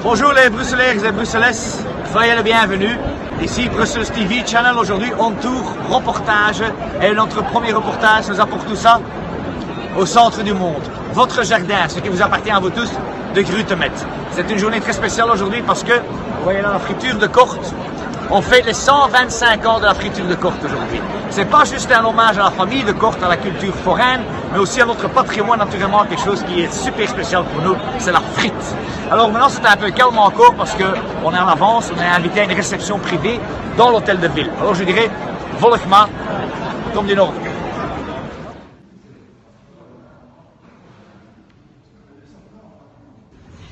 Bonjour les Bruxellois et Bruxellaises, soyez les bienvenus. Ici Brussels TV Channel, aujourd'hui on tour reportage et notre premier reportage nous apporte tout ça au centre du monde. Votre jardin, ce qui vous appartient à vous tous, de Grutemet. C'est une journée très spéciale aujourd'hui parce que, vous voyez là la friture de Corte, on fait les 125 ans de la friture de Corte aujourd'hui. C'est pas juste un hommage à la famille de Corte, à la culture foraine, mais aussi à notre patrimoine, naturellement, quelque chose qui est super spécial pour nous, c'est la frite. Alors maintenant c'est un peu calme encore parce qu'on est en avance, on est invité à une réception privée dans l'hôtel de ville. Alors je dirais, volgma, comme du Nord.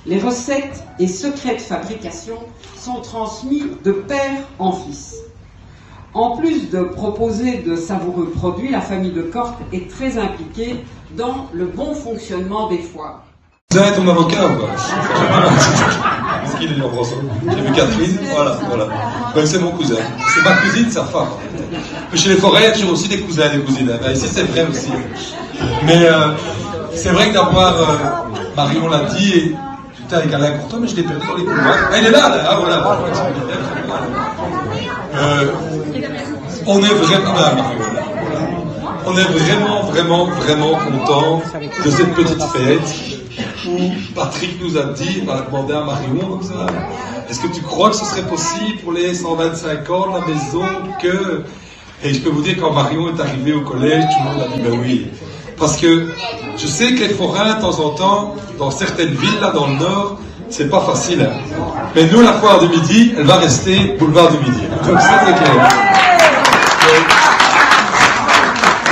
Les recettes et secrets de fabrication sont transmis de père en fils. En plus de proposer de savoureux produits, la famille de Corte est très impliquée dans le bon fonctionnement des foires. Vous êtes ton avocat ou pas? Est-ce qu'il est là, François? J'ai vu Catherine, voilà. Ben, c'est mon cousin. C'est ma cousine, sa femme. Chez les forêts, il y a toujours aussi des cousins et des cousines. Ben, ici, c'est vrai aussi. Mais c'est vrai que d'avoir, Marion l'a dit, et j'étais avec Alain Courtois, mais je l'ai perdu dans les couloirs. Ah, il est là, là. Ah, voilà. On est vraiment, on est vraiment content de cette petite fête où Patrick nous a dit, on a demandé à Marion comme ça, est-ce que tu crois que ce serait possible pour les 125 ans de la maison que... Et je peux vous dire, quand Marion est arrivée au collège, tout le monde a dit ben oui. Parce que je sais que les forains, de temps en temps, dans certaines villes, là dans le nord, c'est pas facile. Hein. Mais nous, la foire du midi, elle va rester boulevard du midi. Comme ça, c'est clair.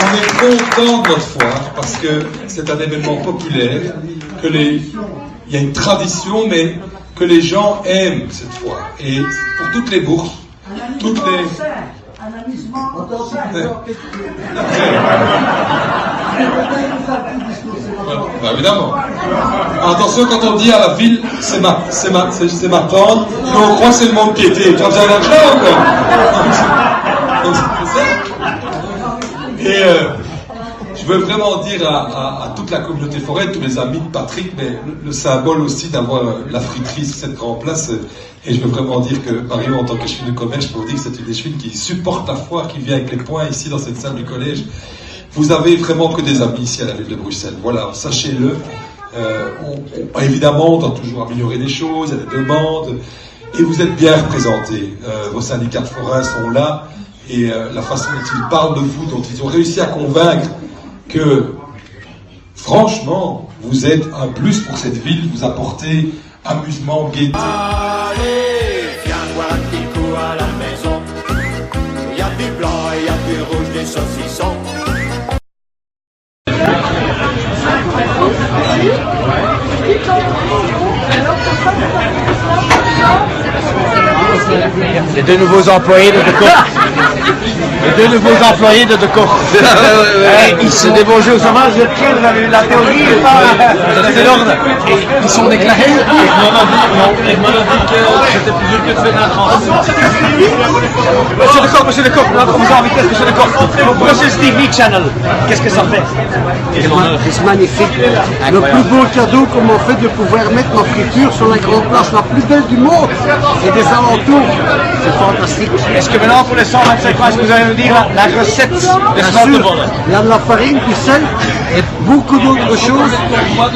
On est content de notre foire parce que c'est un événement populaire, il y a une tradition, mais que les gens aiment cette foire. Et pour toutes les bourses, toutes les... Bah, évidemment. Attention, quand on dit à la ville, c'est ma tante, mais on croit que c'est le monde qui était. Tu as besoin d'argent encore. Et je veux vraiment dire à toute la communauté foraine, tous les amis de Patrick, mais le symbole aussi d'avoir la friterie sur cette grande place. Et je veux vraiment dire que Marion, en tant que chevine de commerce, je peux vous dire que c'est une des chevines qui supporte la foire, qui vient avec les poings ici dans cette salle du collège. Vous avez vraiment que des amis ici à la ville de Bruxelles. Voilà, sachez-le. Évidemment, on doit toujours améliorer les choses, il y a des demandes. Et vous êtes bien représentés. Vos syndicats de forains sont là. Et la façon dont ils parlent de vous, dont ils ont réussi à convaincre que, franchement, vous êtes un plus pour cette ville, vous apportez amusement, gaieté. Allez, viens boire un petit coup à la maison. Il y a du blanc et il y a du rouge, des saucissons. Les deux nouveaux employés de Corte. Les deux nouveaux employés de Corte. Ils se débauchent au chômage, je tiens la théorie et pas l'ordre. Ils sont déclarés. Il m'a dit que c'était plus dur que de faire un transport. Monsieur de Corte, notre vous invitez, monsieur de Corte. Brussels TV Channel, qu'est-ce que ça fait? C'est magnifique. Le plus beau cadeau qu'on m'a fait de pouvoir mettre ma friture sur la grande place la plus belle du monde et des alentours. C'est fantastique. Est-ce que maintenant pour les 125 ans, est-ce que vous allez nous dire la recette de ce de vol? Il y a de la farine, du sel et beaucoup d'autres choses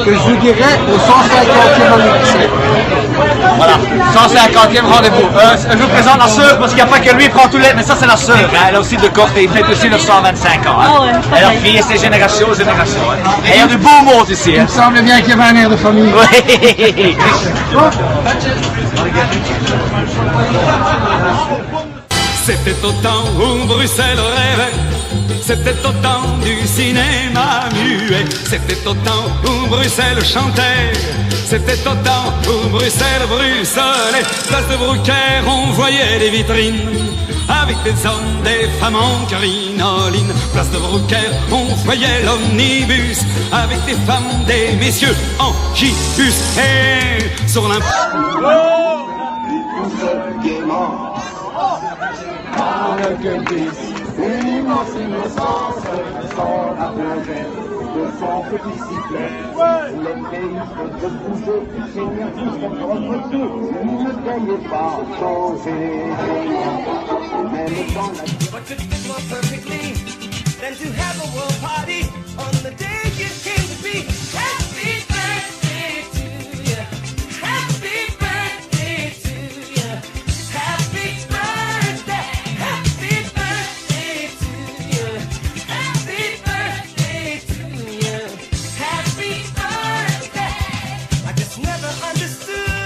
que je vous dirais au 150e anniversaire. Voilà, 150e rendez-vous. Je vous présente la sœur parce qu'il n'y a pas que lui qui prend tout l'aide, mais ça c'est la sœur. Elle a aussi de Corte et il fait aussi 925 ans. Hein. Elle a crié ses générations aux générations. Hein. Et il y a du beau monde ici. Hein. Il me semble bien qu'il y avait un air de famille. Oui. C'était au temps où Bruxelles rêvait, c'était au temps du cinéma muet, c'était au temps où Bruxelles chantait, c'était au temps où Bruxelles bruxelait. Place de Brucker, on voyait des vitrines avec des hommes, des femmes en crinoline. Place de Brucker, on voyait l'omnibus avec des femmes, des messieurs en gibus. Et sur Une immense innocence sans la pleurer. de son petit sifflet. Les pays de bouger, Seigneur, tous contre votre pied, ne veuillez pas changer. Même dans la... But to fit more perfectly than to have a world party on the day